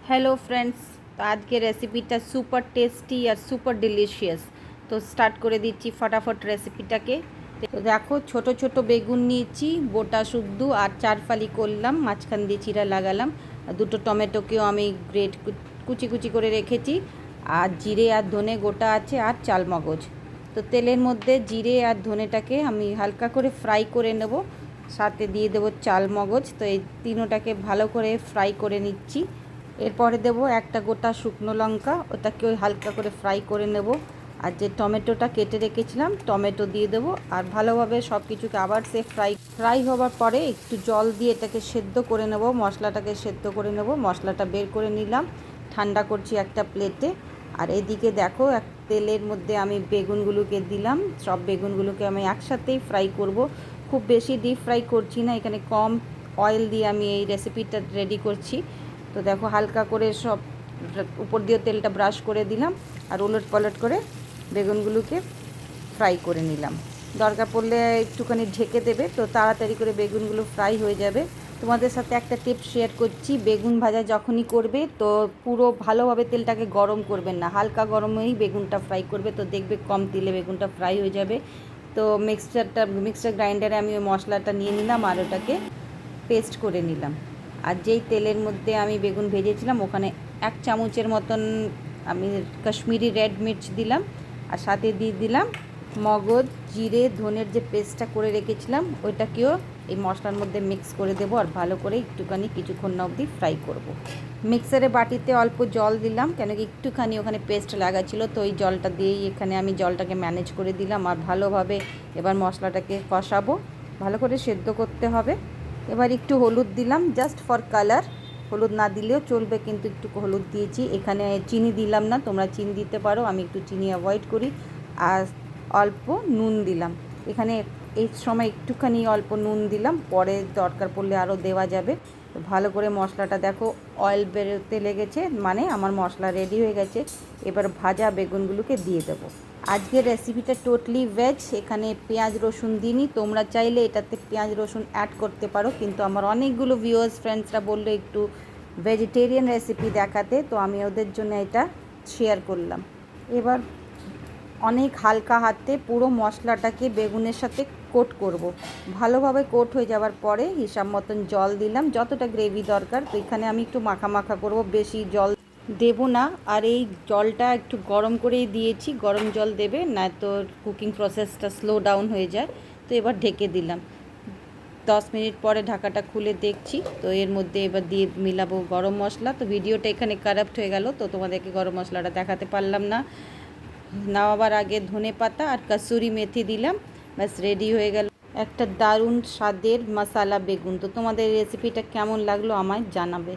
Hello friends. तो आज के रेसिपिटा सुपर टेस्टी और सुपर डिलिशियस। तो स्टार्ट করে দিচ্ছি फटाफट রেসিপিটাকে। তো দেখো ছোট ছোট বেগুন নিয়েছি গোটা শুদ্ধ আর চার ফালি করলাম, মাঝখান দিয়ে চিরা লাগালাম। আর দুটো টমেটোকেও আমি গ্রেট কুচি কুচি করে রেখেছি। আর জিরে আর ধনে গোটা আছে আর চাল মগজ। তো তেলের মধ্যে জিরে আর ধনেটাকে আমি হালকা করে ফ্রাই করে নেব, সাথে দিয়ে দেবো চাল মগজ। তো এই তিনোটাকে ভালো করে ফ্রাই করে নিচ্ছি। এরপরে দেবো একটা গোটা শুকনো লঙ্কা, ওটাকে হালকা করে ফ্রাই করে নেব। আর যে টমেটোটা কেটে রেখেছিলাম টমেটো দিয়ে দেবো আর ভালোভাবে সব কিছুকে আবার সে ফ্রাই হওয়ার পরে একটু জল দিয়ে এটাকে সেদ্ধ করে নেব, মশলাটাকে সেদ্ধ করে নেব। মশলাটা বের করে নিলাম, ঠান্ডা করছি একটা প্লেটে। আর এদিকে দেখো তেলের মধ্যে আমি বেগুনগুলোকে দিলাম, সব বেগুনগুলোকে আমি একসাথেই ফ্রাই করব। খুব বেশি ডিপ ফ্রাই করছি না, এখানে কম অয়েল দিয়ে আমি এই রেসিপিটা রেডি করছি। তো দেখো হালকা করে সব উপর দিয়ে তেলটা ব্রাশ করে দিলাম আর উলট পালট করে বেগুনগুলোকে ফ্রাই করে নিলাম। দরকার পড়লে একটুখানি ঢেকে দেবে, তো তাড়াতাড়ি করে বেগুনগুলো ফ্রাই হয়ে যাবে। তোমাদের সাথে একটা টিপস শেয়ার করছি, বেগুন ভাজা যখনই করবে তো পুরো ভালোভাবে তেলটাকে গরম করবেন না, হালকা গরমেই বেগুনটা ফ্রাই করবে, তো দেখবে কম তেলে বেগুনটা ফ্রাই হয়ে যাবে। তো মিক্সচার গ্রাইন্ডারে আমি ওই মশলাটা নিয়ে নিলাম আর ওটাকে পেস্ট করে নিলাম। আর যেই তেলের মধ্যে আমি বেগুন ভেজেছিলাম ওখানে 1 চামচের মতন আমি কাশ্মীরি রেড মির্চ দিলাম আর সাথে দিয়ে দিলাম মগজ জিরে ধনের যে পেস্টটা করে রেখেছিলাম ওইটাকেও এই মশলার মধ্যে মিক্স করে দেবো আর ভালো করে একটুখানি কিছুক্ষণ অবধি ফ্রাই করব। মিক্সারে বাটিতে অল্প জল দিলাম, কেন কি একটুখানি ওখানে পেস্ট লাগা ছিল, তো ওই জলটা দিয়েই এখানে আমি জলটাকে ম্যানেজ করে দিলাম। আর ভালোভাবে এবার মশলাটাকে কষাবো, ভালো করে সেদ্ধ করতে হবে। এবার একটু হলুদ দিলাম জাস্ট ফর কালার, হলুদ না দিলেও চলবে কিন্তু একটু হলুদ দিয়েছি। এখানে চিনি দিলাম না, তোমরা চিনি দিতে পারো, আমি একটু চিনি অ্যাভয়েড করি। আর অল্প নুন দিলাম এখানে, এই সময় একটুখানি অল্প নুন দিলাম, পরে দরকার পড়লে আরও দেওয়া যাবে। ভালো করে মশলাটা দেখো অয়েল বেরোতে লেগেছে, মানে আমার মশলা রেডি হয়ে গেছে। এবার ভাজা বেগুনগুলোকে দিয়ে দেবো। আজকের রেসিপিটা টোটালি ভেজ, এখানে পেঁয়াজ রসুন দিইনি, তোমরা চাইলে এটাতে পেঁয়াজ রসুন অ্যাড করতে পারো, কিন্তু আমার অনেকগুলো ভিউয়ার্স ফ্রেন্ডসরা বললো একটু ভেজিটেরিয়ান রেসিপি দেখাতে, তো আমি ওদের জন্য এটা শেয়ার করলাম। এবার অনেক হালকা হাতে পুরো মশলাটাকে বেগুনের সাথে কোট করব। ভালোভাবে কোট হয়ে যাওয়ার পরে হিসাব মতন জল দিলাম, যতটা গ্রেভি দরকার। তো এখানে আমি একটু মাখা মাখা করব, বেশি জল দেব না। আর এই জলটা একটু গরম করেই দিয়েছি, গরম জল দেবে না তো কুকিং প্রসেসটা স্লো ডাউন হয়ে যায়। তো এবার ঢেকে দিলাম, 10 মিনিট পরে ঢাকাটা খুলে দেখছি। তো এর মধ্যে এবার দিয়ে মিলাবো গরম মশলা। তো ভিডিওটা এখানে কারাপ্ট হয়ে গেল, তো তোমাদেরকে গরম মশলাটা দেখাতে পারলাম না। নামাবার আগে ধনে পাতা আর কসুরি মেথি দিলাম, ব্যাস রেডি হয়ে গেল একটা দারুণ স্বাদের মশালা বেগুন। তো তোমাদের রেসিপিটা কেমন লাগলো আমায় জানাবে।